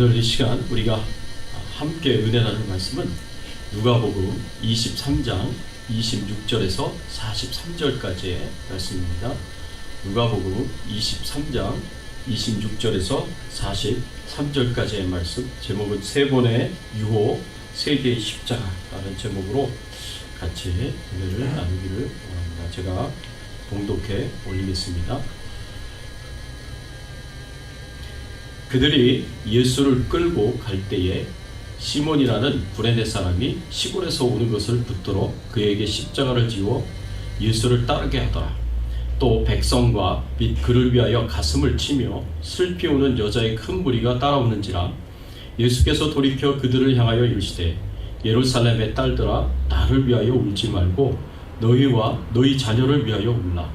오늘 이 시간 우리가 함께 은혜 나눌 말씀은 누가복음 23장 26절에서 43절까지의 말씀입니다. 누가복음 23장 26절에서 43절까지의 말씀, 제목은 세 번의 유혹, 세 개의 십자가라는 제목으로 같이 은혜를 나누기를 원합니다. 제가 봉독해 올리겠습니다. 그들이 예수를 끌고 갈 때에 시몬이라는 구레네 사람이 시골에서 오는 것을 붙들어 그에게 십자가를 지워 예수를 따르게 하더라. 또 백성과 및 그를 위하여 가슴을 치며 슬피 우는 여자의 큰 무리가 따라오는지라. 예수께서 돌이켜 그들을 향하여 이르시되 예루살렘의 딸들아, 나를 위하여 울지 말고 너희와 너희 자녀를 위하여 울라.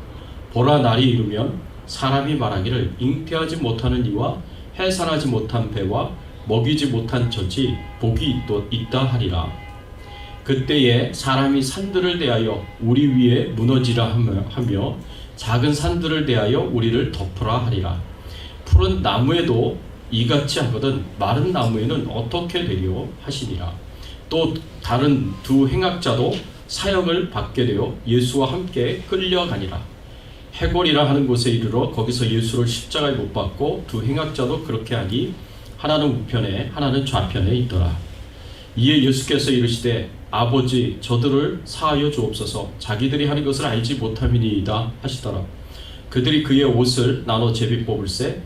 보라, 날이 이르면 사람이 말하기를 잉태하지 못하는 이와 해산하지 못한 배와 먹이지 못한 젖이 복이 있다 하리라. 그때에 사람이 산들을 대하여 우리 위에 무너지라 하며 작은 산들을 대하여 우리를 덮으라 하리라. 푸른 나무에도 이같이 하거든 마른 나무에는 어떻게 되리요 하시니라. 또 다른 두 행악자도 사형을 받게 되어 예수와 함께 끌려가니라. 해골이라 하는 곳에 이르러 거기서 예수를 십자가에 못 박고 두 행악자도 그렇게 하니 하나는 우편에 하나는 좌편에 있더라. 이에 예수께서 이르시되 아버지, 저들을 사하여 주옵소서. 자기들이 하는 것을 알지 못함이니이다 하시더라. 그들이 그의 옷을 나눠 제비 뽑을세.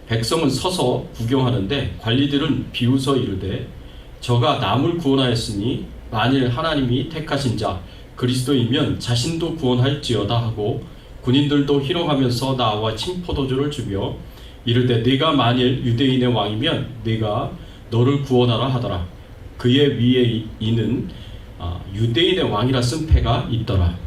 백성은 서서 구경하는데 관리들은 비웃어 이르되 저가 남을 구원하였으니 만일 하나님이 택하신 자 그리스도이면 자신도 구원할지어다 하고 군인들도 희롱하면서 나와 침포도주를 주며 이르되 네가 만일 유대인의 왕이면 네가 너를 구원하라 하더라. 그의 위에 이는 유대인의 왕이라 쓴 패가 있더라.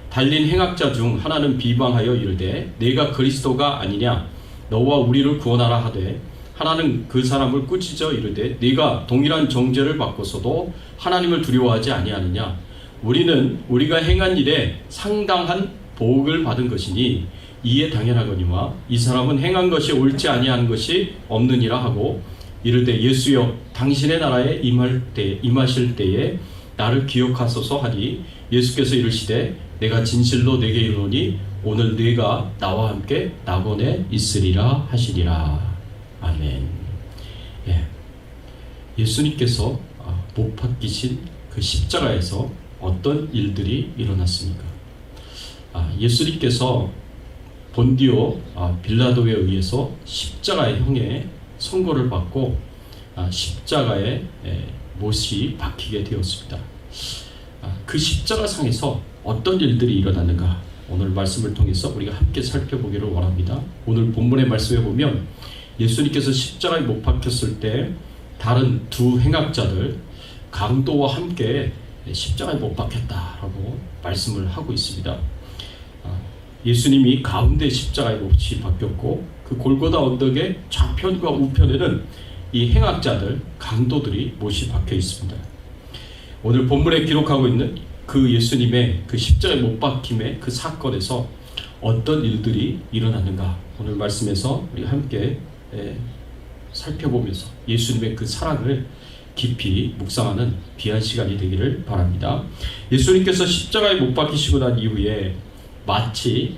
달린 행악자 중 하나는 비방하여 이르되 네가 그리스도가 아니냐, 너와 우리를 구원하라 하되 하나는 그 사람을 꾸짖어 이르되 네가 동일한 정죄를 받고서도 하나님을 두려워하지 아니하느냐. 우리는 우리가 행한 일에 상당한 복을 받은 것이니 이에 당연하거니와 이 사람은 행한 것이 옳지 아니하는 것이 없느니라 하고 이르되 예수여, 당신의 나라에 임하실 때에 나를 기억하소서 하니 예수께서 이르시되 내가 진실로 네게 이르노니 오늘 네가 나와 함께 낙원에 있으리라 하시니라. 아멘. 예수님께서 못 박히신 그 십자가에서 어떤 일들이 일어났습니까? 예수님께서 본디오 빌라도에 의해서 십자가의 형에 선고를 받고 십자가에 못이 박히게 되었습니다. 그 십자가상에서 어떤 일들이 일어났는가, 오늘 말씀을 통해서 우리가 함께 살펴보기를 원합니다. 오늘 본문의 말씀에 보면 예수님께서 십자가에 못 박혔을 때 다른 두 행악자들 강도와 함께 십자가에 못 박혔다라고 말씀을 하고 있습니다. 예수님이 가운데 십자가에 못이 박혔고 그 골고다 언덕의 좌편과 우편에는 이 행악자들, 강도들이 못이 박혀 있습니다. 오늘 본문에 기록하고 있는 그 예수님의 그 십자가에 못 박힘의 그 사건에서 어떤 일들이 일어났는가, 오늘 말씀에서 우리 함께 살펴보면서 예수님의 그 사랑을 깊이 묵상하는 귀한 시간이 되기를 바랍니다. 예수님께서 십자가에 못 박히시고 난 이후에 마치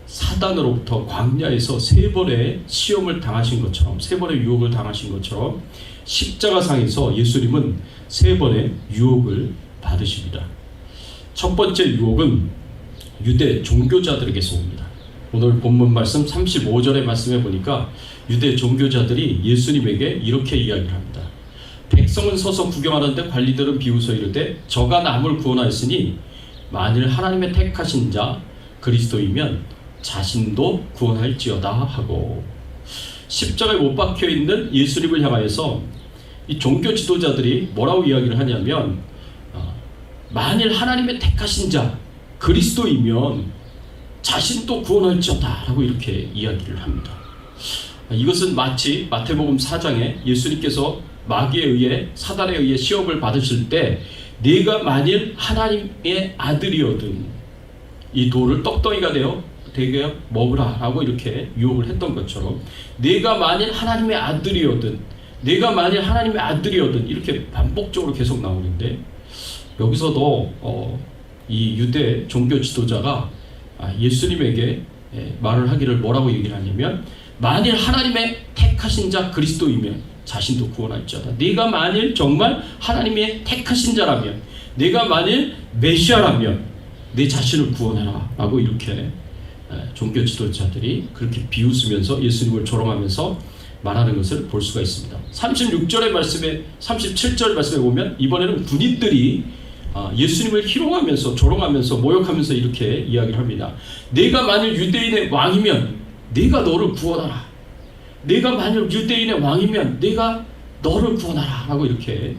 사단으로부터 광야에서 세 번의 시험을 당하신 것처럼, 세 번의 유혹을 당하신 것처럼 십자가상에서 예수님은 세 번의 유혹을 받으십니다. 첫 번째 유혹은 유대 종교자들에게서 옵니다. 오늘 본문 말씀 35절의 말씀에 보니까 유대 종교자들이 예수님에게 이렇게 이야기를 합니다. 백성은 서서 구경하는데 관리들은 비웃어 이르되 저가 남을 구원하였으니 만일 하나님의 택하신 자 그리스도이면 자신도 구원할지어다 하고, 십자가에 못 박혀 있는 예수님을 향하여서 이 종교 지도자들이 뭐라고 이야기를 하냐면 만일 하나님의 택하신 자 그리스도이면 자신도 구원할지어다 라고 이렇게 이야기를 합니다. 이것은 마치 마태복음 4장에 예수님께서 마귀에 의해, 사단에 의해 시험을 받으실 때 네가 만일 하나님의 아들이거든 이 돌을 떡덩이가 되게 먹으라 라고 이렇게 유혹을 했던 것처럼, 네가 만일 하나님의 아들이거든 내가 만일 하나님의 아들이거든, 이렇게 반복적으로 계속 나오는데, 여기서도 이 유대 종교 지도자가 예수님에게 말을 하기를 뭐라고 얘기를 하냐면, 만일 하나님의 택하신 자 그리스도이면 자신도 구원할지어다. 네가 만일 정말 하나님의 택하신 자라면, 네가 만일 메시아라면 내 자신을 구원해라 라고 이렇게 종교 지도자들이 그렇게 비웃으면서 예수님을 조롱하면서 말하는 것을 볼 수가 있습니다. 36절의 말씀에, 37절 말씀에 보면 이번에는 군인들이 예수님을 희롱하면서 조롱하면서 모욕하면서 이렇게 이야기를 합니다. 네가 만일 유대인의 왕이면 네가 너를 구원하라. 네가 만일 유대인의 왕이면 네가 너를 구원하라 라고 이렇게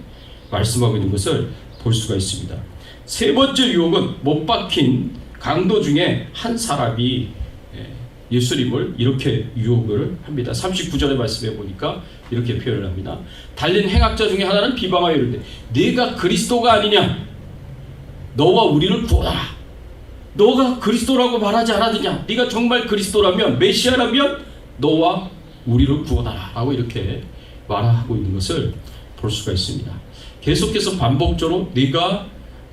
말씀하고 있는 것을 볼 수가 있습니다. 세 번째 유혹은 못 박힌 강도 중에 한 사람이 예수님을 이렇게 유혹을 합니다. 39절의 말씀에 보니까 이렇게 표현을 합니다. 달린 행악자 중에 하나는 비방하여 이르되 네가 그리스도가 아니냐? 너와 우리를 구원하라. 너가 그리스도라고 말하지 않았느냐? 네가 정말 그리스도라면, 메시아라면 너와 우리를 구원하라 라고 이렇게 말하고 있는 것을 볼 수가 있습니다. 계속해서 반복적으로 네가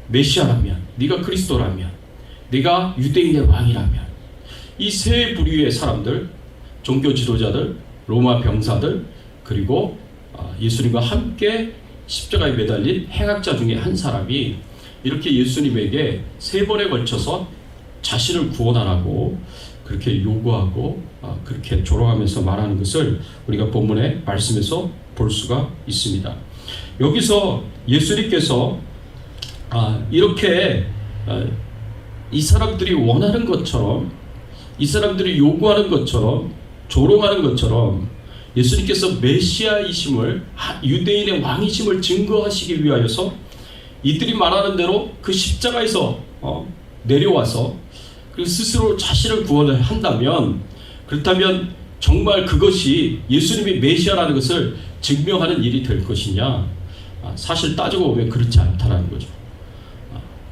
메시아라면, 네가 그리스도라면, 네가 유대인의 왕이라면, 이 세 부류의 사람들, 종교 지도자들, 로마 병사들, 그리고 예수님과 함께 십자가에 매달린 행악자 중에 한 사람이 이렇게 예수님에게 세 번에 걸쳐서 자신을 구원하라고 그렇게 요구하고 그렇게 조롱하면서 말하는 것을 우리가 본문의 말씀에서 볼 수가 있습니다. 여기서 예수님께서 이렇게 이 사람들이 원하는 것처럼, 이 사람들이 요구하는 것처럼, 조롱하는 것처럼 예수님께서 메시아이심을, 유대인의 왕이심을 증거하시기 위하여서 이들이 말하는 대로 그 십자가에서 내려와서 그 스스로 자신을 구원을 한다면, 그렇다면 정말 그것이 예수님이 메시아라는 것을 증명하는 일이 될 것이냐? 사실 따지고 보면 그렇지 않다라는 거죠.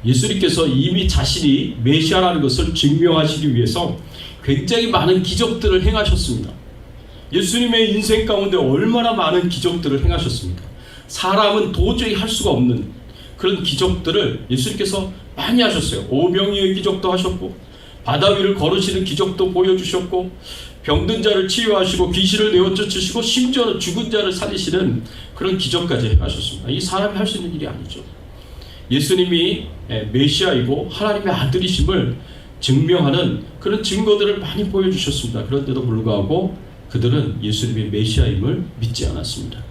예수님께서 이미 자신이 메시아라는 것을 증명하시기 위해서 굉장히 많은 기적들을 행하셨습니다. 예수님의 인생 가운데 얼마나 많은 기적들을 행하셨습니까? 사람은 도저히 할 수가 없는 그런 기적들을 예수님께서 많이 하셨어요. 오병이의 기적도 하셨고, 바다 위를 걸으시는 기적도 보여주셨고, 병든 자를 치유하시고 귀신을 내어쫓으시고, 심지어는 죽은 자를 살리시는 그런 기적까지 하셨습니다. 이 사람이 할 수 있는 일이 아니죠. 예수님이 메시아이고 하나님의 아들이심을 증명하는 그런 증거들을 많이 보여주셨습니다. 그런데도 불구하고 그들은 예수님의 메시아임을 믿지 않았습니다.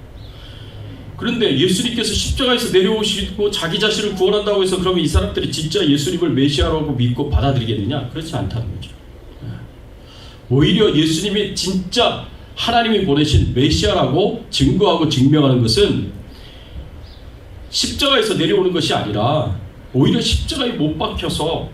그런데 예수님께서 십자가에서 내려오시고 자기 자신을 구원한다고 해서 그러면 이 사람들이 진짜 예수님을 메시아라고 믿고 받아들이겠느냐? 그렇지 않다는 거죠. 오히려 예수님이 진짜 하나님이 보내신 메시아라고 증거하고 증명하는 것은 십자가에서 내려오는 것이 아니라 오히려 십자가에 못 박혀서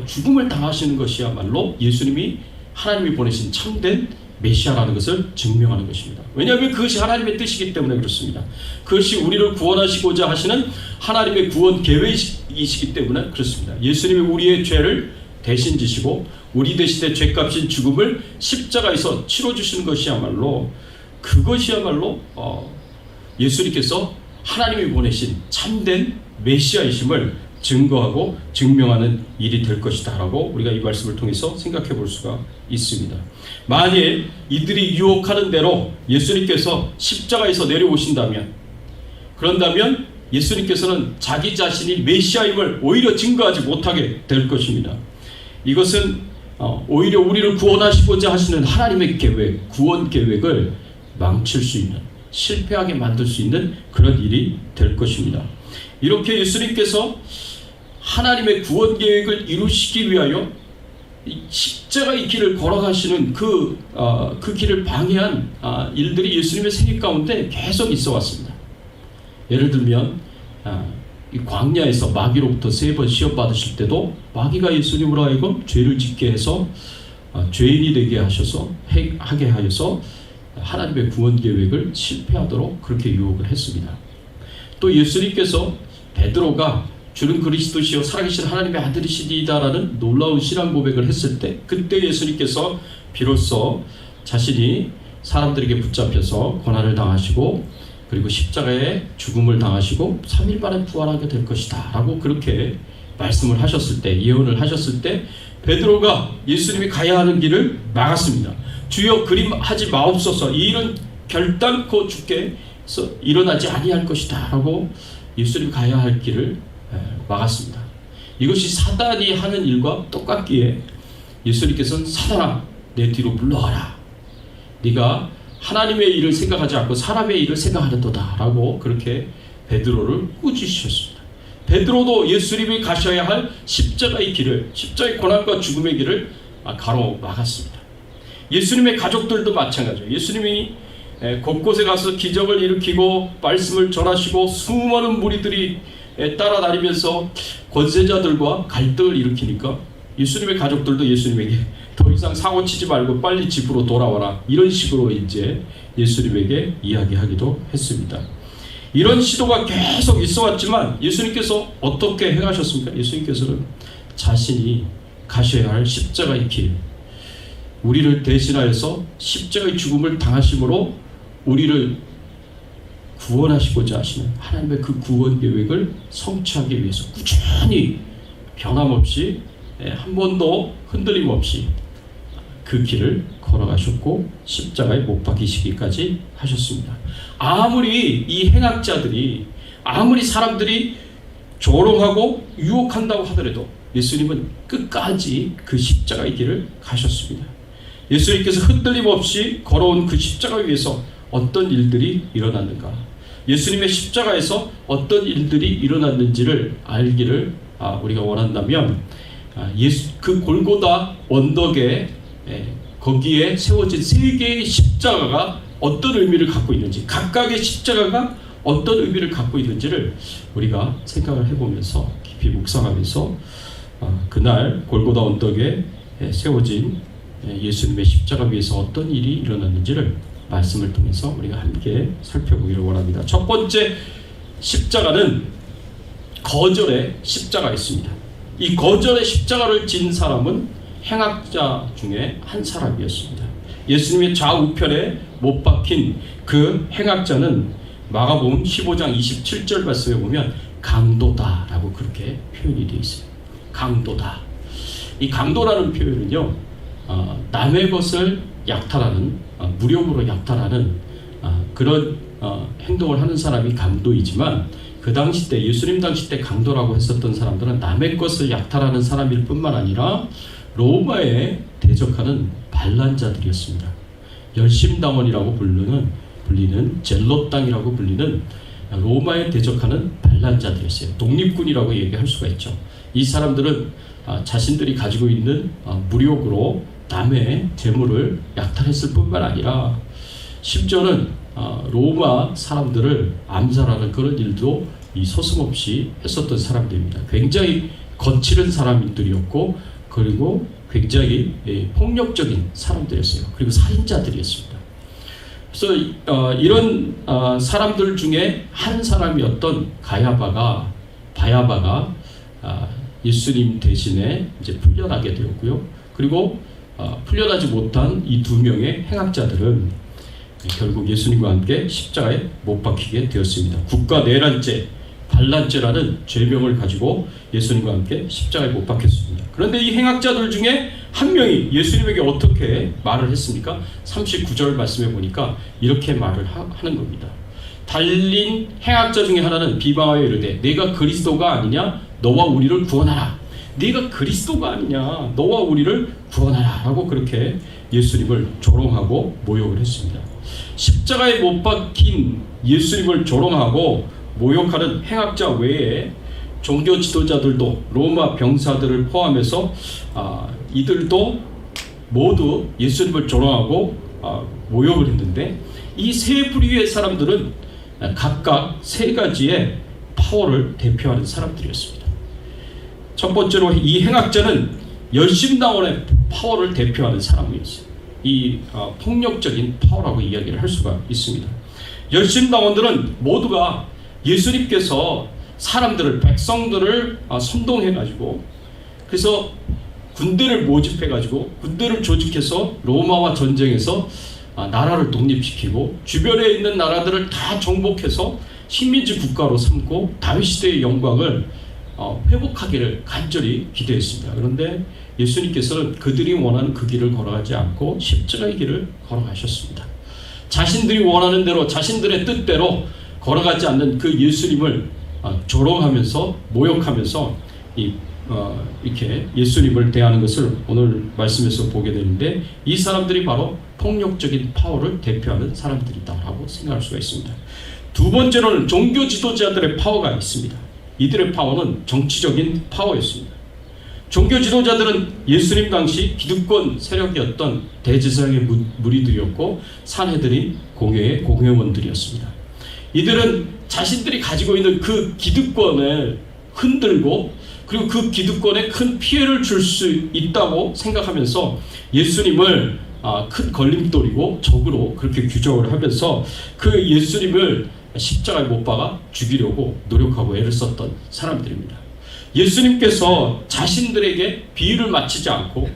죽음을 당하시는 것이야말로 예수님이 하나님이 보내신 참된 메시아라는 것을 증명하는 것입니다. 왜냐하면 그것이 하나님의 뜻이기 때문에 그렇습니다. 그것이 우리를 구원하시고자 하시는 하나님의 구원 계획이시기 때문에 그렇습니다. 예수님이 우리의 죄를 대신 지시고 우리 대신에 죄값인 죽음을 십자가에서 치러주시는 것이야말로, 그것이야말로 예수님께서 하나님이 보내신 참된 메시아이심을 증거하고 증명하는 일이 될 것이다 라고 우리가 이 말씀을 통해서 생각해 볼 수가 있습니다. 만일 이들이 유혹하는 대로 예수님께서 십자가에서 내려오신다면, 그런다면 예수님께서는 자기 자신이 메시아임을 오히려 증거하지 못하게 될 것입니다. 이것은 오히려 우리를 구원하시고자 하시는 하나님의 계획, 구원 계획을 망칠 수 있는, 실패하게 만들 수 있는 그런 일이 될 것입니다. 이렇게 예수님께서 하나님의 구원 계획을 이루시기 위하여 십자가의 길을 걸어가시는 그 길을 방해한 일들이 예수님의 생애 가운데 계속 있어 왔습니다. 예를 들면 이 광야에서 마귀로부터 3번 시험 받으실 때도 마귀가 예수님으로 하여금 죄를 짓게 해서 죄인이 되게 하게 하여서 하나님의 구원 계획을 실패하도록 그렇게 유혹을 했습니다. 또 예수님께서 베드로가 주는 그리스도시요 살아계신 하나님의 아들이시니이다라는 놀라운 신앙 고백을 했을 때, 그때 예수님께서 비로소 자신이 사람들에게 붙잡혀서 고난을 당하시고 그리고 십자가에 죽음을 당하시고 3일 만에 부활하게 될 것이다 라고 그렇게 말씀을 하셨을 때, 예언을 하셨을 때 베드로가 예수님이 가야 하는 길을 막았습니다. 주여 그림하지 마옵소서, 이 일은 결단코 주께 일어나지 아니할 것이다 라고 예수님이 가야 할 길을 막았습니다. 이것이 사단이 하는 일과 똑같기에 예수님께서는 사단아 내 뒤로 물러가라, 네가 하나님의 일을 생각하지 않고 사람의 일을 생각하는도다 라고 그렇게 베드로를 꾸짖으셨습니다. 베드로도 예수님이 가셔야 할 십자가의 길을, 십자가의 고난과 죽음의 길을 가로막았습니다. 예수님의 가족들도 마찬가지예요. 예수님이 곳곳에 가서 기적을 일으키고 말씀을 전하시고 수많은 무리들이 따라다니면서 권세자들과 갈등을 일으키니까 예수님의 가족들도 예수님에게 더 이상 사고치지 말고 빨리 집으로 돌아와라, 이런 식으로 이제 예수님에게 이야기하기도 했습니다. 이런 시도가 계속 있어 왔지만 예수님께서 어떻게 행하셨습니까? 예수님께서는 자신이 가셔야 할 십자가의 길, 우리를 대신하여서 십자가의 죽음을 당하심으로 우리를 구원하시고자 하시는 하나님의 그 구원 계획을 성취하기 위해서 꾸준히 변함없이 한 번도 흔들림 없이 그 길을 걸어가셨고 십자가에 못 박히시기까지 하셨습니다. 아무리 이 행악자들이, 아무리 사람들이 조롱하고 유혹한다고 하더라도 예수님은 끝까지 그 십자가의 길을 가셨습니다. 예수님께서 흔들림 없이 걸어온 그 십자가 위에서 어떤 일들이 일어났는가, 예수님의 십자가에서 어떤 일들이 일어났는지를 알기를 우리가 원한다면 그 골고다 언덕에 거기에 세워진 세 개의 십자가가 어떤 의미를 갖고 있는지, 각각의 십자가가 어떤 의미를 갖고 있는지를 우리가 생각을 해보면서 깊이 묵상하면서 그날 골고다 언덕에 세워진 예수님의 십자가 위에서 어떤 일이 일어났는지를 말씀을 통해서 우리가 함께 살펴보기를 원합니다. 첫 번째 십자가는 거절의 십자가였습니다. 이 거절의 십자가를 진 사람은 행악자 중에 한 사람이었습니다. 예수님의 좌우편에 못 박힌 그 행악자는 마가복음 15장 27절 말씀에 보면 강도다라고 그렇게 표현이 되어 있어요. 강도다. 이 강도라는 표현은요, 남의 것을 약탈하는, 무력으로 약탈하는 그런 행동을 하는 사람이 강도이지만, 그 당시 때, 예수님 당시 때 강도라고 했었던 사람들은 남의 것을 약탈하는 사람일 뿐만 아니라 로마에 대적하는 반란자들이었습니다. 열심당원이라고 불리는 젤롯 땅이라고 불리는 로마에 대적하는 반란자들이었어요. 독립군이라고 얘기할 수가 있죠. 이 사람들은 자신들이 가지고 있는 무력으로 남의 재물을 약탈했을 뿐만 아니라 심지어는 로마 사람들을 암살하는 그런 일도 서슴없이 했었던 사람들입니다. 굉장히 거칠은 사람들이었고, 그리고 굉장히 폭력적인 사람들이었어요. 그리고 살인자들이었습니다. 그래서 이런 사람들 중에 한 사람이었던 바야바가 예수님 대신에 이제 풀려나게 되었고요. 그리고 풀려나지 못한 이 두 명의 행악자들은 결국 예수님과 함께 십자가에 못 박히게 되었습니다. 국가내란죄, 반란죄라는 죄명을 가지고 예수님과 함께 십자가에 못 박혔습니다. 그런데 이 행악자들 중에 한 명이 예수님에게 어떻게 말을 했습니까? 39절 말씀에 보니까 이렇게 말을 하는 겁니다. 달린 행악자 중에 하나는 비방하여 이르되 네가 그리스도가 아니냐? 너와 우리를 구원하라. 네가 그리스도가 아니냐? 너와 우리를 구원하라 라고 그렇게 예수님을 조롱하고 모욕을 했습니다. 십자가에 못 박힌 예수님을 조롱하고 모욕하는 행악자 외에 종교 지도자들도, 로마 병사들을 포함해서 이들도 모두 예수님을 조롱하고 모욕을 했는데, 이 세 부류의 사람들은 각각 세 가지의 파워를 대표하는 사람들이었습니다. 첫 번째로 이 행악자는 열심당원의 파워를 대표하는 사람이었어요. 이 폭력적인 파워라고 이야기를 할 수가 있습니다. 열심당원들은 모두가 예수님께서 사람들을, 백성들을 선동해가지고, 그래서 군대를 모집해가지고 군대를 조직해서 로마와 전쟁에서 나라를 독립시키고 주변에 있는 나라들을 다 정복해서 식민지 국가로 삼고 다윗 시대의 영광을 회복하기를 간절히 기대했습니다. 그런데 예수님께서는 그들이 원하는 그 길을 걸어가지 않고 십자가의 길을 걸어가셨습니다. 자신들이 원하는 대로 자신들의 뜻대로 걸어가지 않는 그 예수님을 조롱하면서 모욕하면서 이렇게 예수님을 대하는 것을 오늘 말씀에서 보게 되는데, 이 사람들이 바로 폭력적인 파워를 대표하는 사람들이다라고 생각할 수가 있습니다. 두 번째로는 종교 지도자들의 파워가 있습니다. 이들의 파워는 정치적인 파워였습니다. 종교 지도자들은 예수님 당시 기득권 세력이었던 대제사장의 무리들이었고 산헤드린 공회의 공회원들이었습니다. 이들은 자신들이 가지고 있는 그 기득권을 흔들고 그리고 그 기득권에 큰 피해를 줄 수 있다고 생각하면서 예수님을 큰 걸림돌이고 적으로 그렇게 규정을 하면서 그 예수님을 십자가에 못 박아 죽이려고 노력하고 애를 썼던 사람들입니다. 예수님께서 자신들에게 비유를 맞추지 않고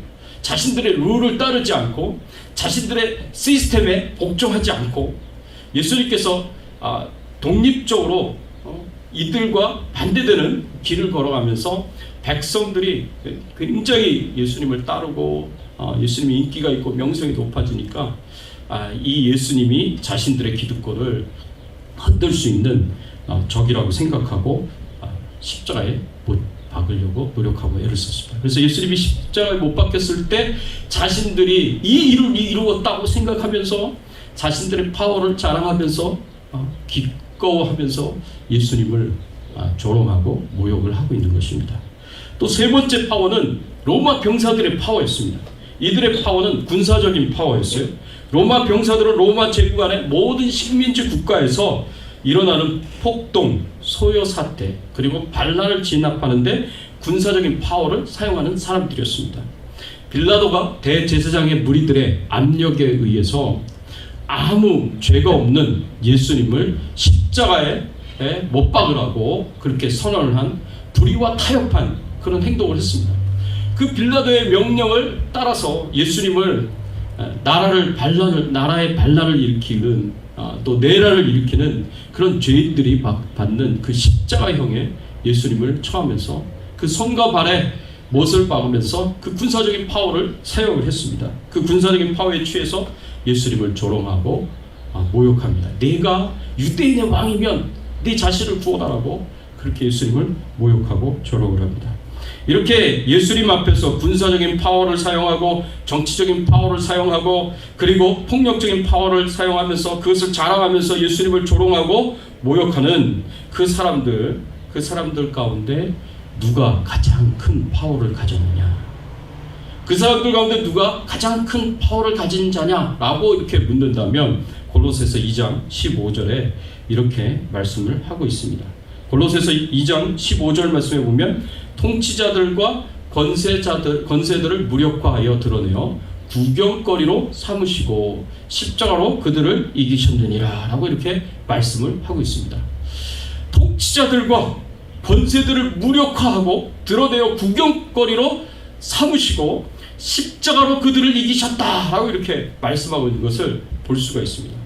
자신들의 룰을 따르지 않고 자신들의 시스템에 복종하지 않고 예수님께서 독립적으로 이들과 반대되는 길을 걸어가면서 백성들이 굉장히 예수님을 따르고 예수님이 인기가 있고 명성이 높아지니까 이 예수님이 자신들의 기득권을 흔들 수 있는 적이라고 생각하고 십자가에 못 박으려고 노력하고 애를 썼습니다. 그래서 예수님이 십자가에 못 박혔을 때 자신들이 이 일을 이루었다고 생각하면서 자신들의 파워를 자랑하면서 기꺼워하면서 예수님을 조롱하고 모욕을 하고 있는 것입니다. 또 세 번째 파워는 로마 병사들의 파워였습니다. 이들의 파워는 군사적인 파워였어요. 로마 병사들은 로마 제국 안의 모든 식민지 국가에서 일어나는 폭동, 소요 사태, 그리고 반란을 진압하는데 군사적인 파워를 사용하는 사람들이었습니다. 빌라도가 대제사장의 무리들의 압력에 의해서 아무 죄가 없는 예수님을 십자가에 못 박으라고 그렇게 선언을 한 불의와 타협한 그런 행동을 했습니다. 그 빌라도의 명령을 따라서 예수님을 나라의 반란을 일으키는 또 내란을 일으키는 그런 죄인들이 받는 그 십자가형에 예수님을 처하면서 그 손과 발에 못을 박으면서 그 군사적인 파워를 사용을 했습니다. 그 군사적인 파워에 취해서 예수님을 조롱하고 모욕합니다. 내가 유대인의 왕이면 네 자신을 구원하라고 그렇게 예수님을 모욕하고 조롱을 합니다. 이렇게 예수님 앞에서 군사적인 파워를 사용하고 정치적인 파워를 사용하고 그리고 폭력적인 파워를 사용하면서 그것을 자랑하면서 예수님을 조롱하고 모욕하는 그 사람들 가운데 누가 가장 큰 파워를 가졌느냐, 그 사람들 가운데 누가 가장 큰 파워를 가진 자냐라고 이렇게 묻는다면 골로새서 2장 15절에 이렇게 말씀을 하고 있습니다. 골로새서 2장 15절 말씀에 보면 통치자들과 권세들을 무력화하여 드러내어 구경거리로 삼으시고 십자가로 그들을 이기셨느니라 라고 이렇게 말씀을 하고 있습니다. 통치자들과 권세들을 무력화하고 드러내어 구경거리로 삼으시고 십자가로 그들을 이기셨다 라고 이렇게 말씀하고 있는 것을 볼 수가 있습니다.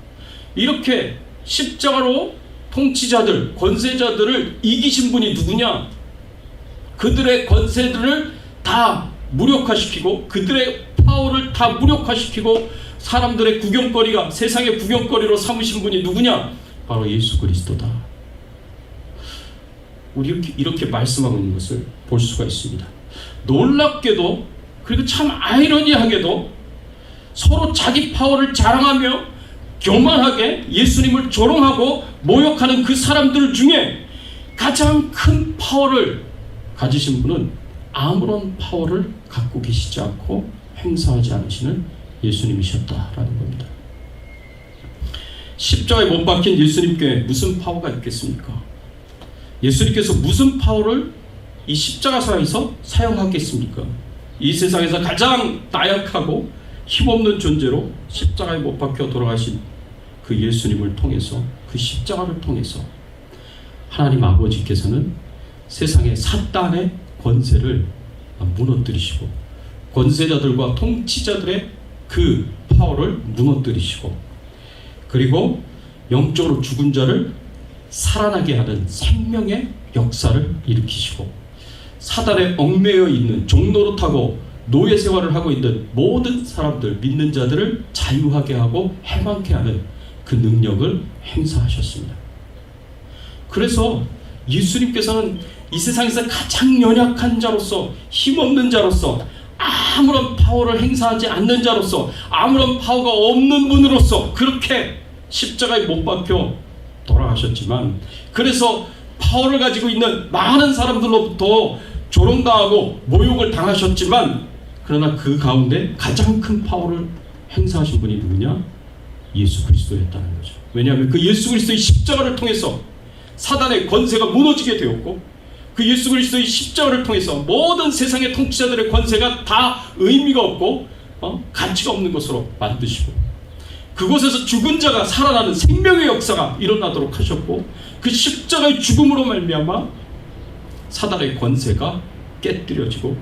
이렇게 십자가로 통치자들, 권세자들을 이기신 분이 누구냐? 그들의 권세들을 다 무력화시키고 그들의 파워를 다 무력화시키고 사람들의 구경거리가 세상의 구경거리로 삼으신 분이 누구냐? 바로 예수 그리스도다. 우리 이렇게 말씀하고 있는 것을 볼 수가 있습니다. 놀랍게도 그리고 참 아이러니하게도 서로 자기 파워를 자랑하며 교만하게 예수님을 조롱하고 모욕하는 그 사람들 중에 가장 큰 파워를 가지신 분은 아무런 파워를 갖고 계시지 않고 행사하지 않으시는 예수님이셨다라는 겁니다. 십자가에 못 박힌 예수님께 무슨 파워가 있겠습니까? 예수님께서 무슨 파워를 이 십자가상에서 사용하겠습니까? 이 세상에서 가장 나약하고 힘없는 존재로 십자가에 못 박혀 돌아가신 그 예수님을 통해서, 그 십자가를 통해서 하나님 아버지께서는 세상의 사단의 권세를 무너뜨리시고 권세자들과 통치자들의 그 파워를 무너뜨리시고, 그리고 영적으로 죽은 자를 살아나게 하는 생명의 역사를 일으키시고, 사단에 얽매여 있는 종노릇하고 노예 생활을 하고 있는 모든 사람들, 믿는 자들을 자유하게 하고 해방케 하는 그 능력을 행사하셨습니다. 그래서 예수님께서는 이 세상에서 가장 연약한 자로서, 힘없는 자로서, 아무런 파워를 행사하지 않는 자로서, 아무런 파워가 없는 분으로서 그렇게 십자가에 못 박혀 돌아가셨지만, 그래서 파워를 가지고 있는 많은 사람들로부터 조롱당하고 모욕을 당하셨지만, 그러나 그 가운데 가장 큰 파워를 행사하신 분이 누구냐? 예수 그리스도였다는 거죠. 왜냐하면 그 예수 그리스도의 십자가를 통해서 사단의 권세가 무너지게 되었고, 그 예수 그리스도의 십자가를 통해서 모든 세상의 통치자들의 권세가 다 의미가 없고 가치가 없는 것으로 만드시고, 그곳에서 죽은 자가 살아나는 생명의 역사가 일어나도록 하셨고, 그 십자가의 죽음으로 말미암아 사단의 권세가 깨뜨려지고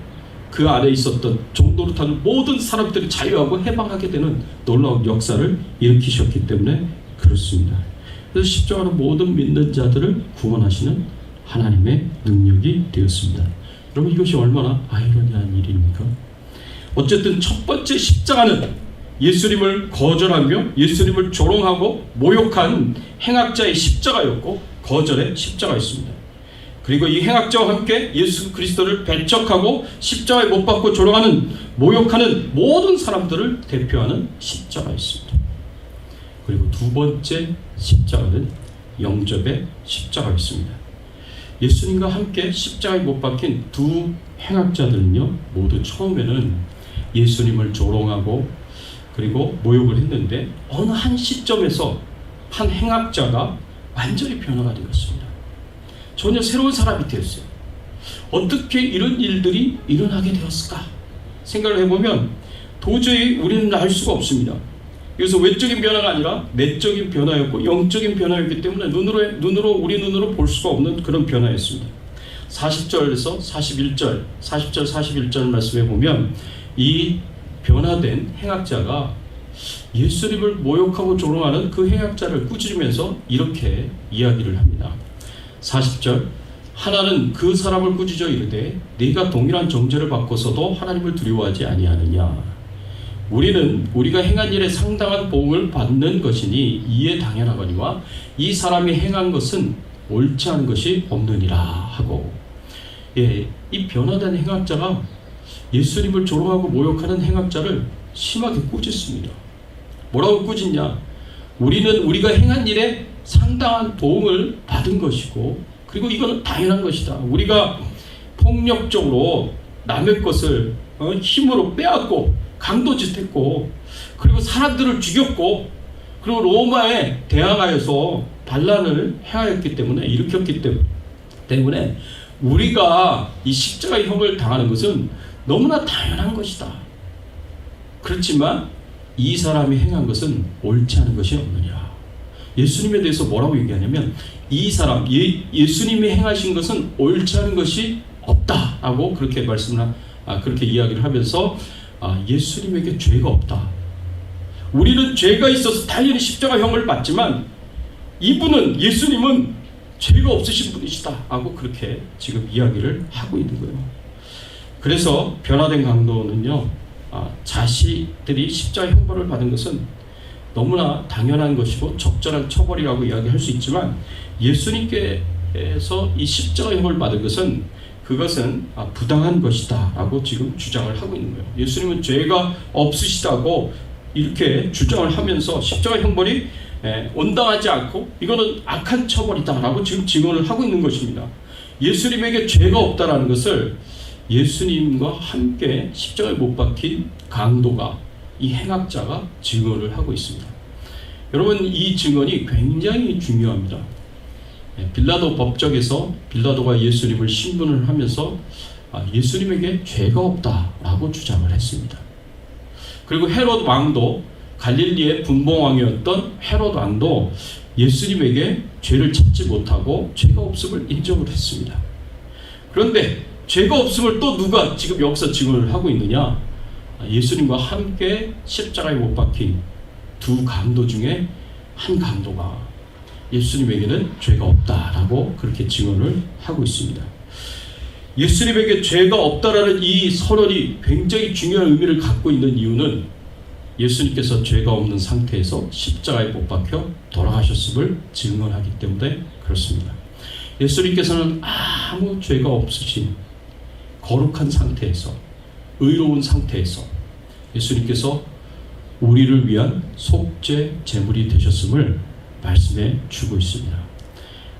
그 안에 있었던 종노릇하는 모든 사람들이 자유하고 해방하게 되는 놀라운 역사를 일으키셨기 때문에 그렇습니다. 그래서 십자가는 모든 믿는 자들을 구원하시는 하나님의 능력이 되었습니다. 여러분, 이것이 얼마나 아이러니한 일입니까? 어쨌든 첫 번째 십자가는 예수님을 거절하며 예수님을 조롱하고 모욕한 행악자의 십자가였고, 거절의 십자가였습니다. 그리고 이 행악자와 함께 예수 그리스도를 배척하고 십자가에 못 박고 조롱하는, 모욕하는 모든 사람들을 대표하는 십자가였습니다. 그리고 두 번째 십자가는 영접의 십자가였습니다. 예수님과 함께 십자가에 못 박힌 두 행악자들은요, 모두 처음에는 예수님을 조롱하고 그리고 모욕을 했는데, 어느 한 시점에서 한 행악자가 완전히 변화가 되었습니다. 전혀 새로운 사람이 되었어요. 어떻게 이런 일들이 일어나게 되었을까 생각을 해보면 도저히 우리는 알 수가 없습니다. 그래서 외적인 변화가 아니라 내적인 변화였고 영적인 변화였기 때문에 우리 눈으로 볼 수가 없는 그런 변화였습니다. 40절에서 41절, 40절 41절 말씀해 보면 이 변화된 행악자가 예수님을 모욕하고 조롱하는 그 행악자를 꾸짖으면서 이렇게 이야기를 합니다. 40절, 하나는 그 사람을 꾸짖어 이르되 네가 동일한 정죄를 받고서도 하나님을 두려워하지 아니하느냐. 우리는 우리가 행한 일에 상당한 보응을 받는 것이니 이에 당연하거니와 이 사람이 행한 것은 옳지 않은 것이 없느니라 하고, 이 변화된 행악자가 예수님을 조롱하고 모욕하는 행악자를 심하게 꾸짖습니다. 뭐라고 꾸짖냐? 우리는 우리가 행한 일에 상당한 도움을 받은 것이고, 그리고 이거는 당연한 것이다. 우리가 폭력적으로 남의 것을 힘으로 빼앗고 강도짓했고, 그리고 사람들을 죽였고, 그리고 로마에 대항하여서 반란을 일으켰기 때문에 우리가 이 십자가의 형을 당하는 것은 너무나 당연한 것이다. 그렇지만 이 사람이 행한 것은 옳지 않은 것이 없느냐. 예수님에 대해서 뭐라고 얘기하냐면, 이 사람, 예수님이 행하신 것은 옳지 않은 것이 없다라고 그렇게 그렇게 이야기를 하면서 예수님에게 죄가 없다. 우리는 죄가 있어서 당연히 십자가형을 받지만 예수님은 죄가 없으신 분이시다 하고 그렇게 지금 이야기를 하고 있는 거예요. 그래서 변화된 강도는요, 자신들이 십자가 형벌을 받은 것은 너무나 당연한 것이고 적절한 처벌이라고 이야기할 수 있지만, 예수님께서 이 십자가 형벌을 받은 것은 부당한 것이다 라고 지금 주장을 하고 있는 거예요. 예수님은 죄가 없으시다고 이렇게 주장을 하면서 십자가 형벌이 온당하지 않고 이거는 악한 처벌이다 라고 지금 증언을 하고 있는 것입니다. 예수님에게 죄가 없다라는 것을 예수님과 함께 십자가에 못 박힌 강도가, 이 행악자가 증언을 하고 있습니다. 여러분, 이 증언이 굉장히 중요합니다. 빌라도 법정에서 빌라도가 예수님을 신문을 하면서 예수님에게 죄가 없다라고 주장을 했습니다. 그리고 헤롯 왕도, 갈릴리의 분봉왕이었던 헤롯 왕도 예수님에게 죄를 찾지 못하고 죄가 없음을 인정을 했습니다. 그런데 죄가 없음을 또 누가 지금 여기서 증언을 하고 있느냐? 예수님과 함께 십자가에 못 박힌 두 강도 중에 한 강도가 예수님에게는 죄가 없다라고 그렇게 증언을 하고 있습니다. 예수님에게 죄가 없다라는 이 선언이 굉장히 중요한 의미를 갖고 있는 이유는 예수님께서 죄가 없는 상태에서 십자가에 못 박혀 돌아가셨음을 증언하기 때문에 그렇습니다. 예수님께서는 아무 죄가 없으신 거룩한 상태에서, 의로운 상태에서 예수님께서 우리를 위한 속죄 제물이 되셨음을 말씀해 주고 있습니다.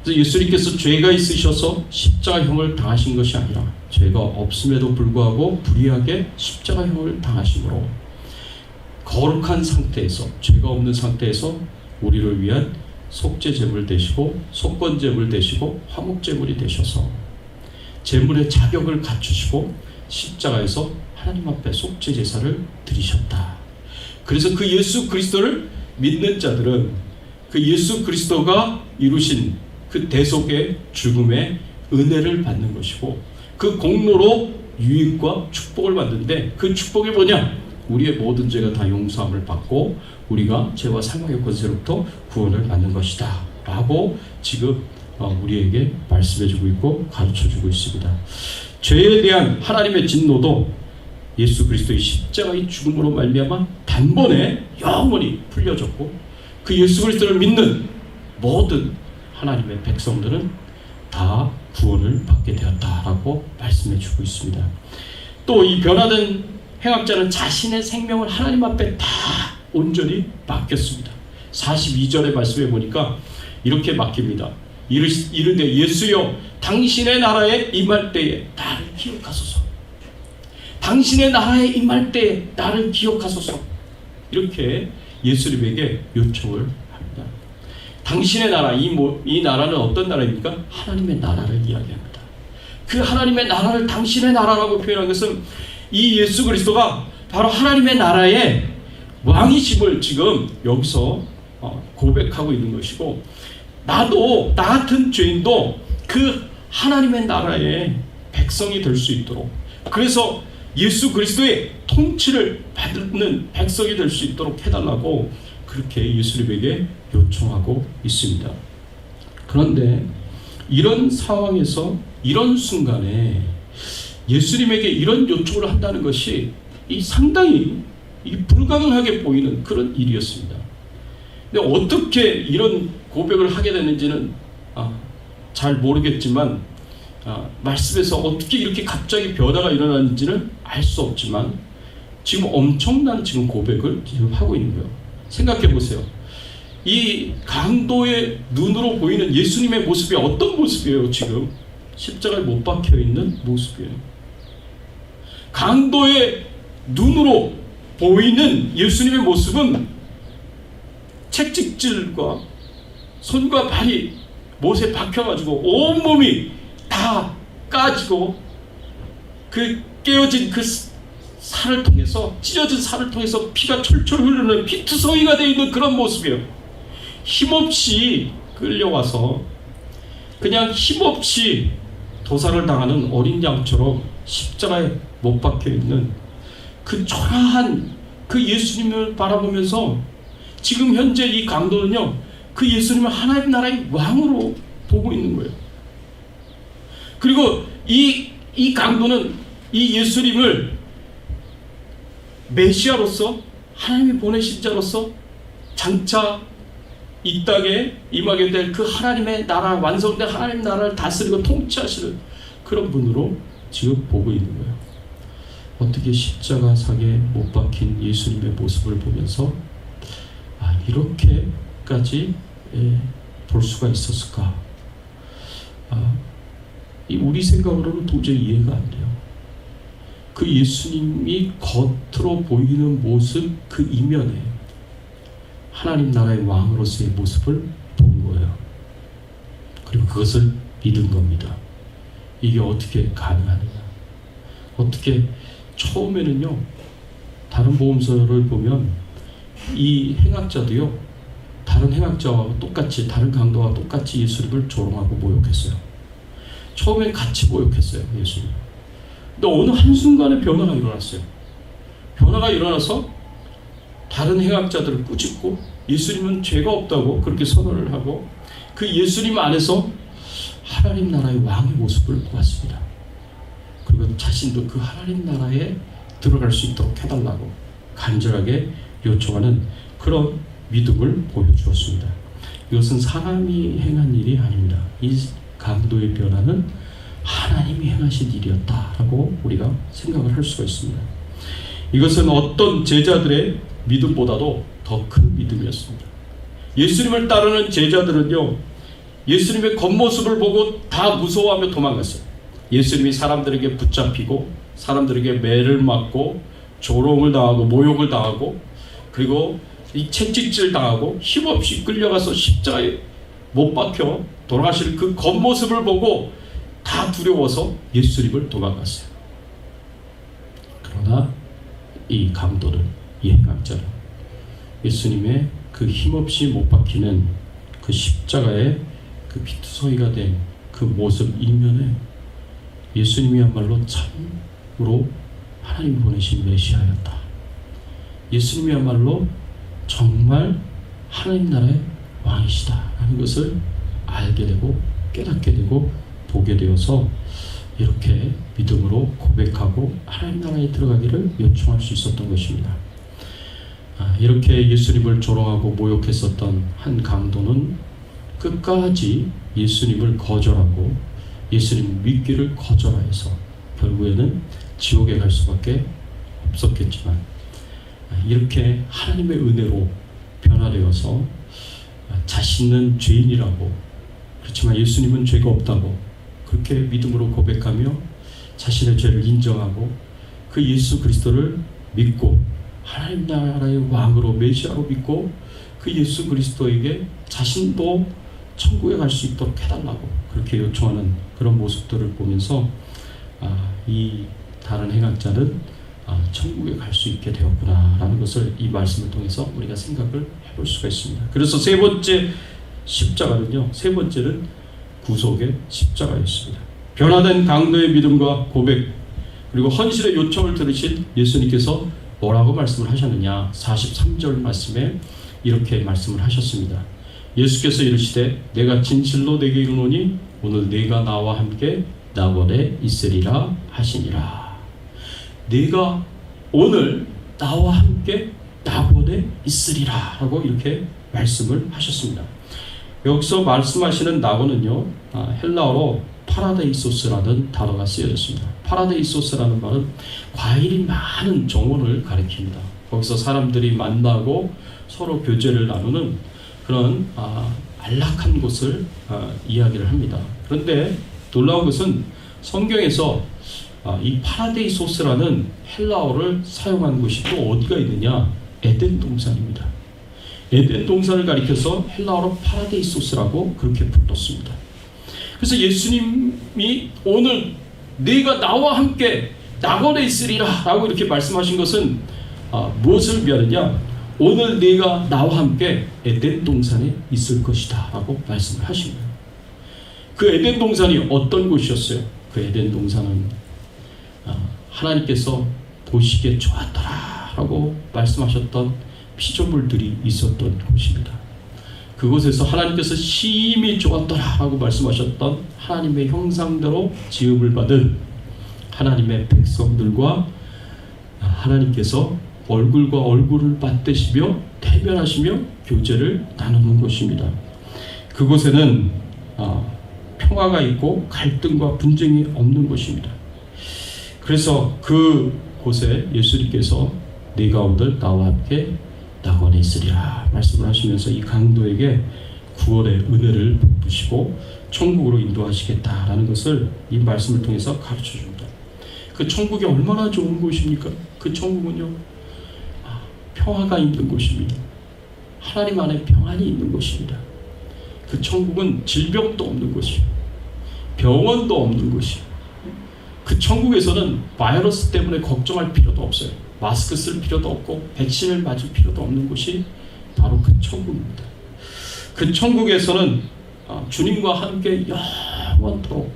그래서 예수님께서 죄가 있으셔서 십자가형을 당하신 것이 아니라 죄가 없음에도 불구하고 불의하게 십자가형을 당하심으로 거룩한 상태에서, 죄가 없는 상태에서 우리를 위한 속죄 제물 되시고 속건 제물 되시고 화목 제물이 되셔서 제물의 자격을 갖추시고 십자가에서 하나님 앞에 속죄 제사를 드리셨다. 그래서 그 예수 그리스도를 믿는 자들은 그 예수 그리스도가 이루신 그 대속의 죽음의 은혜를 받는 것이고 그 공로로 유익과 축복을 받는데 그 축복이 뭐냐? 우리의 모든 죄가 다 용서함을 받고 우리가 죄와 사망의 권세로부터 구원을 받는 것이다 라고 지금 우리에게 말씀해주고 있고 가르쳐주고 있습니다. 죄에 대한 하나님의 진노도 예수 그리스도의 십자가의 죽음으로 말미암아 단번에 영원히 풀려졌고 그 예수 그리스도를 믿는 모든 하나님의 백성들은 다 구원을 받게 되었다라고 말씀해주고 있습니다. 또 이 변화된 행악자는 자신의 생명을 하나님 앞에 다 온전히 맡겼습니다. 42절의 말씀에 보니까 이렇게 맡깁니다. 이르되 예수여 당신의 나라에 임할 때에 나를 기억하소서. 당신의 나라에 임할 때에 나를 기억하소서. 이렇게 예수님에게 요청을 합니다. 당신의 나라, 이 나라는 어떤 나라입니까? 하나님의 나라를 이야기합니다. 그 하나님의 나라를 당신의 나라라고 표현한 것은 이 예수 그리스도가 바로 하나님의 나라의 왕이심을 지금 여기서 고백하고 있는 것이고 나도, 나 같은 죄인도 그 하나님의 나라의 백성이 될 수 있도록, 그래서 예수 그리스도의 통치를 받는 백성이 될 수 있도록 해달라고 그렇게 예수님에게 요청하고 있습니다. 그런데 이런 상황에서, 이런 순간에 예수님에게 이런 요청을 한다는 것이 상당히 불가능하게 보이는 그런 일이었습니다. 근데 어떻게 이런 고백을 하게 됐는지는 잘 모르겠지만 말씀에서 어떻게 이렇게 갑자기 변화가 일어났는지는 알 수 없지만 지금 엄청난 지금 고백을 지금 하고 있는 거예요. 생각해 보세요. 이 강도의 눈으로 보이는 예수님의 모습이 어떤 모습이에요? 지금 십자가에 못 박혀 있는 모습이에요. 강도의 눈으로 보이는 예수님의 모습은 채찍질과 손과 발이 못에 박혀가지고 온몸이 다 까지고 그 깨어진 그 살을 통해서, 찢어진 살을 통해서 피가 철철 흐르는 피투성이가 되어 있는 그런 모습이에요. 힘없이 끌려와서 그냥 힘없이 도살을 당하는 어린 양처럼 십자가에 못 박혀 있는 그 초라한 그 예수님을 바라보면서 지금 현재 이 강도는요, 그 예수님을 하나님 나라의 왕으로 보고 있는 거예요. 그리고 이 강도는 이 예수님을 메시아로서, 하나님이 보내신 자로서 장차 이 땅에 임하게 될 그 하나님의 나라, 완성된 하나님 나라를 다스리고 통치하시는 그런 분으로 지금 보고 있는 거예요. 어떻게 십자가상에 못 박힌 예수님의 모습을 보면서 이렇게까지 볼 수가 있었을까? 우리 생각으로는 도저히 이해가 안 돼요. 그 예수님이 겉으로 보이는 모습 그 이면에 하나님 나라의 왕으로서의 모습을 본 거예요. 그리고 그것을 믿은 겁니다. 이게 어떻게 가능하느냐? 어떻게 처음에는요, 다른 복음서를 보면 이 행악자도요, 다른 행악자와 똑같이, 다른 강도와 똑같이 예수님을 조롱하고 모욕했어요. 처음엔 같이 모욕했어요, 예수님. 근데 어느 한순간에 변화가 일어났어요. 변화가 일어나서 다른 행악자들을 꾸짖고 예수님은 죄가 없다고 그렇게 선언을 하고 그 예수님 안에서 하나님 나라의 왕의 모습을 보았습니다. 그리고 자신도 그 하나님 나라에 들어갈 수 있도록 해달라고 간절하게 요청하는 그런 믿음을 보여주었습니다. 이것은 사람이 행한 일이 아닙니다. 이 강도의 변화는 하나님이 행하신 일이었다라고 우리가 생각을 할 수가 있습니다. 이것은 어떤 제자들의 믿음보다도 더 큰 믿음이었습니다. 예수님을 따르는 제자들은요, 예수님의 겉모습을 보고 다 무서워하며 도망갔어요. 예수님이 사람들에게 붙잡히고 사람들에게 매를 맞고 조롱을 당하고 모욕을 당하고 그리고 이 채찍질 당하고 힘없이 끌려가서 십자가에 못 박혀 돌아가실 그 겉모습을 보고 다 두려워서 예수님을 도망갔어요. 그러나 이 강도는, 이 행악자는 예수님의 그 힘없이 못 박히는 그 십자가의 그 피투성이가 된 그 모습 이면에 예수님이야말로 참으로 하나님 보내신 메시아였다. 예수님이야말로 정말 하나님 나라의 왕이시다 하는 것을 알게 되고 깨닫게 되고 보게 되어서 이렇게 믿음으로 고백하고 하나님 나라에 들어가기를 요청할 수 있었던 것입니다. 이렇게 예수님을 조롱하고 모욕했었던 한 강도는 끝까지 예수님을 거절하고 예수님 믿기를 거절하여서 결국에는 지옥에 갈 수밖에 없었겠지만 이렇게 하나님의 은혜로 변화되어서 자신은 죄인이라고, 그렇지만 예수님은 죄가 없다고 그렇게 믿음으로 고백하며 자신의 죄를 인정하고 그 예수 그리스도를 믿고 하나님 나라의 왕으로 메시아로 믿고 그 예수 그리스도에게 자신도 천국에 갈 수 있도록 해달라고 그렇게 요청하는 그런 모습들을 보면서 이 다른 행악자는 천국에 갈 수 있게 되었구나 라는 것을 이 말씀을 통해서 우리가 생각을 해볼 수가 있습니다. 그래서 세 번째 십자가는요, 세 번째는 구속의 십자가였습니다. 변화된 강도의 믿음과 고백 그리고 헌신의 요청을 들으신 예수님께서 뭐라고 말씀을 하셨느냐, 43절 말씀에 이렇게 말씀을 하셨습니다. 예수께서 이르시되 내가 진실로 내게 이르노니 오늘 네가 나와 함께 낙원에 있으리라 하시니라. 네가 오늘 나와 함께 낙원에 있으리라 라고 이렇게 말씀을 하셨습니다. 여기서 말씀하시는 낙원은요, 헬라어로 파라데이소스라는 단어가 쓰여졌습니다. 파라데이소스라는 말은 과일이 많은 정원을 가리킵니다. 거기서 사람들이 만나고 서로 교제를 나누는 그런 안락한 곳을 이야기를 합니다. 그런데 놀라운 것은 성경에서 이 파라데이소스라는 헬라어를 사용한 곳이 또 어디가 있느냐, 에덴 동산입니다. 에덴 동산을 가리켜서 헬라어로 파라데이소스라고 그렇게 불렀습니다. 그래서 예수님이 오늘 네가 나와 함께 낙원에 있으리라 라고 이렇게 말씀하신 것은 무엇을 의미하느냐, 오늘 네가 나와 함께 에덴 동산에 있을 것이다 라고 말씀을 하십니다. 그 에덴 동산이 어떤 곳이었어요? 그 에덴 동산은 하나님께서 보시기에 좋았더라 라고 말씀하셨던 피조물들이 있었던 곳입니다. 그곳에서 하나님께서 심히 좋았더라 라고 말씀하셨던 하나님의 형상대로 지음을 받은 하나님의 백성들과 하나님께서 얼굴과 얼굴을 맞대시며 대면하시며 교제를 나누는 곳입니다. 그곳에는 평화가 있고 갈등과 분쟁이 없는 곳입니다. 그래서 그 곳에 예수님께서 네가 오늘 나와 함께 낙원에 있으리라 말씀을 하시면서 이 강도에게 구원의 은혜를 베푸시고 천국으로 인도하시겠다라는 것을 이 말씀을 통해서 가르쳐 줍니다. 그 천국이 얼마나 좋은 곳입니까? 그 천국은요, 평화가 있는 곳입니다. 하나님 안에 평안이 있는 곳입니다. 그 천국은 질병도 없는 곳이에요. 병원도 없는 곳이에요. 그 천국에서는 바이러스 때문에 걱정할 필요도 없어요. 마스크 쓸 필요도 없고 백신을 맞을 필요도 없는 곳이 바로 그 천국입니다. 그 천국에서는 주님과 함께 영원토록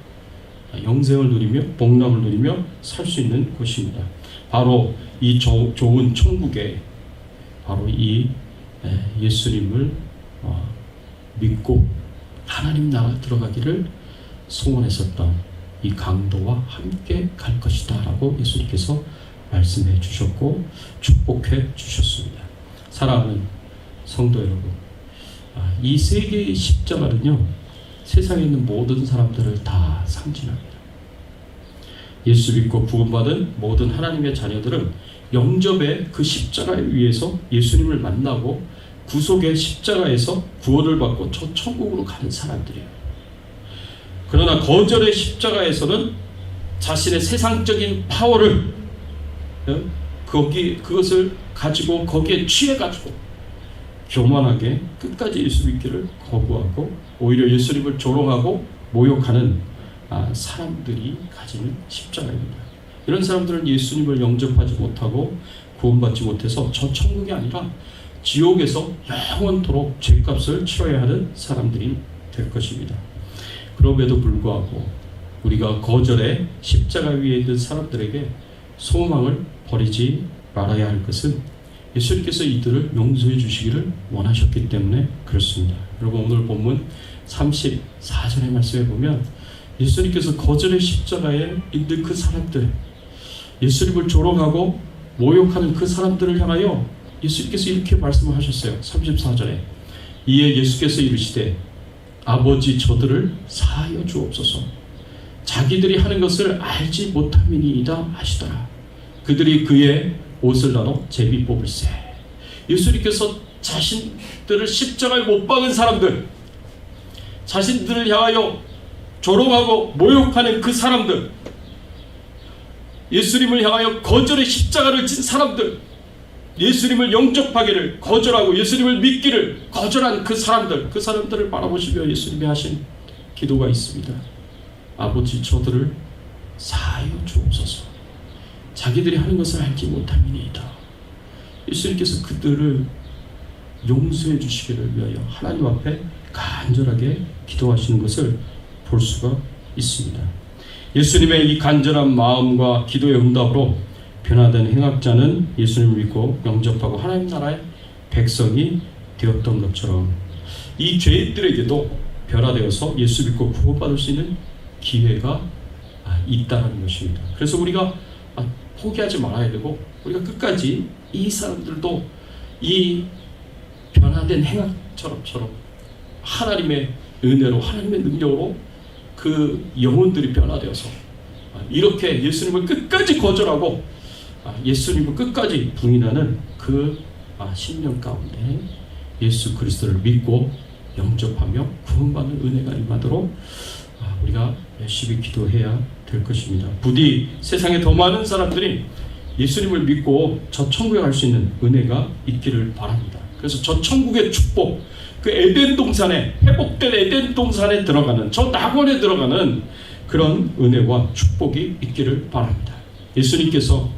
영생을 누리며 복락을 누리며 살 수 있는 곳입니다. 바로 이 좋은 천국에 바로 이 예수님을 믿고 하나님 나라 들어가기를 소원했었던 이 강도와 함께 갈 것이다 라고 예수님께서 말씀해 주셨고 축복해 주셨습니다. 사랑하는 성도 여러분, 이 세 개의 십자가는요, 세상에 있는 모든 사람들을 다 상징합니다. 예수 믿고 구원받은 모든 하나님의 자녀들은 영접의 그 십자가에 의해서 예수님을 만나고 구속의 십자가에서 구원을 받고 저 천국으로 가는 사람들이에요. 그러나 거절의 십자가에서는 자신의 세상적인 파워를 그것을 가지고 거기에 취해가지고 교만하게 끝까지 예수 믿기를 거부하고 오히려 예수님을 조롱하고 모욕하는 사람들이 가지는 십자가입니다. 이런 사람들은 예수님을 영접하지 못하고 구원받지 못해서 저 천국이 아니라 지옥에서 영원토록 죄값을 치러야 하는 사람들이 될 것입니다. 그럼에도 불구하고 우리가 거절의 십자가 위에 있는 사람들에게 소망을 버리지 말아야 할 것은 예수님께서 이들을 용서해 주시기를 원하셨기 때문에 그렇습니다. 여러분, 오늘 본문 34절의 말씀에 보면 예수님께서 거절의 십자가에 있는 그 사람들, 예수님을 조롱하고 모욕하는 그 사람들을 향하여 예수님께서 이렇게 말씀을 하셨어요. 34절에 이에 예수께서 이르시되 아버지 저들을 사하여 주옵소서. 자기들이 하는 것을 알지 못함이니이다 하시더라. 그들이 그의 옷을 나눠 제비 뽑을세. 예수님께서 자신들을 십자가에 못 박은 사람들, 자신들을 향하여 조롱하고 모욕하는 그 사람들, 예수님을 향하여 거절의 십자가를 진 사람들, 예수님을 영접하기를 거절하고 예수님을 믿기를 거절한 그 사람들을 바라보시며 예수님이 하신 기도가 있습니다. 아버지 저들을 사하여 주옵소서. 자기들이 하는 것을 알지 못함이니이다. 예수님께서 그들을 용서해 주시기를 위하여 하나님 앞에 간절하게 기도하시는 것을 볼 수가 있습니다. 예수님의 이 간절한 마음과 기도의 응답으로 변화된 행악자는 예수님을 믿고 영접하고 하나님 나라의 백성이 되었던 것처럼 이 죄인들에게도 변화되어서 예수 믿고 구원받을 수 있는 기회가 있다는 것입니다. 그래서 우리가 포기하지 말아야 되고 우리가 끝까지 이 사람들도 이 변화된 행악처럼 하나님의 은혜로 하나님의 능력으로 그 영혼들이 변화되어서 이렇게 예수님을 끝까지 거절하고 예수님을 끝까지 부인하는 그 신령 가운데 예수 그리스도를 믿고 영접하며 구원받는 은혜가 임하도록 우리가 열심히 기도해야 될 것입니다. 부디 세상에 더 많은 사람들이 예수님을 믿고 저 천국에 갈 수 있는 은혜가 있기를 바랍니다. 그래서 저 천국의 축복, 그 에덴 동산에, 회복된 에덴 동산에 들어가는, 저 낙원에 들어가는 그런 은혜와 축복이 있기를 바랍니다. 예수님께서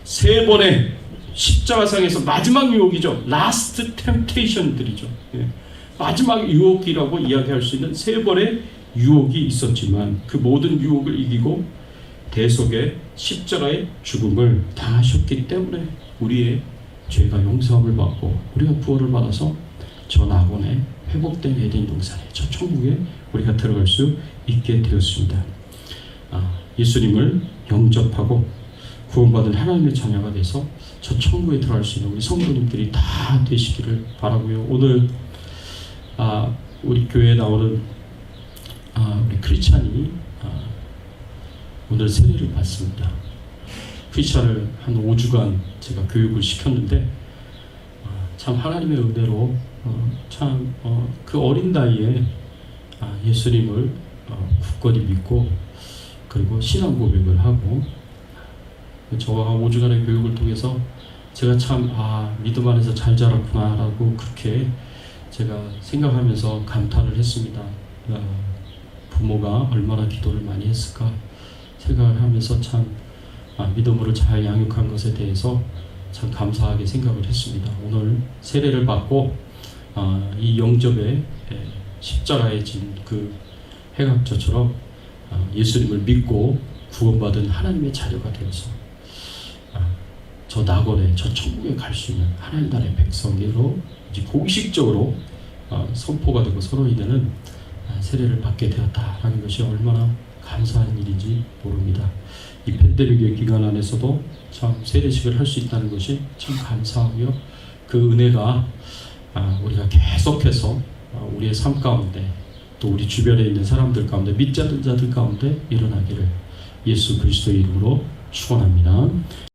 세 번의 십자가상에서 마지막 유혹이죠. 라스트 템테이션들이죠. 마지막 유혹이라고 이야기할 수 있는 세 번의 유혹이 있었지만 그 모든 유혹을 이기고 대속의 십자가의 죽음을 당하셨기 때문에 우리의 죄가 용서함을 받고 우리가 구원을 받아서 저 낙원에 회복된 에덴 동산에 저 천국에 우리가 들어갈 수 있게 되었습니다. 예수님을 영접하고 구원받은 하나님의 자녀가 돼서 저 천국에 들어갈 수 있는 우리 성도님들이 다 되시기를 바라고요. 오늘 우리 교회에 나오는 우리 크리스찬이 오늘 세례를 받습니다. 크리스찬을 한 5주간 제가 교육을 시켰는데 참 하나님의 은혜로 참 그 어린 나이에 예수님을 굳건히 믿고 그리고 신앙 고백을 하고 저와 5주간의 교육을 통해서 제가 참 믿음 안에서 잘 자랐구나 라고 그렇게 제가 생각하면서 감탄을 했습니다. 부모가 얼마나 기도를 많이 했을까 생각을 하면서 참 믿음으로 잘 양육한 것에 대해서 참 감사하게 생각을 했습니다. 오늘 세례를 받고 이 영접의 십자가에 진 그 행악자처럼 예수님을 믿고 구원받은 하나님의 자녀가 되어서 저 낙원에 저 천국에 갈 수 있는 하늘나라의 백성으로 이제 공식적으로 선포가 되고 선언이 되는 세례를 받게 되었다라는 것이 얼마나 감사한 일인지 모릅니다. 이 팬데믹의 기간 안에서도 참 세례식을 할 수 있다는 것이 참 감사하고요. 그 은혜가 우리가 계속해서 우리의 삶 가운데 또 우리 주변에 있는 사람들 가운데 믿지 않는 자들 가운데 일어나기를 예수 그리스도의 이름으로 축원합니다.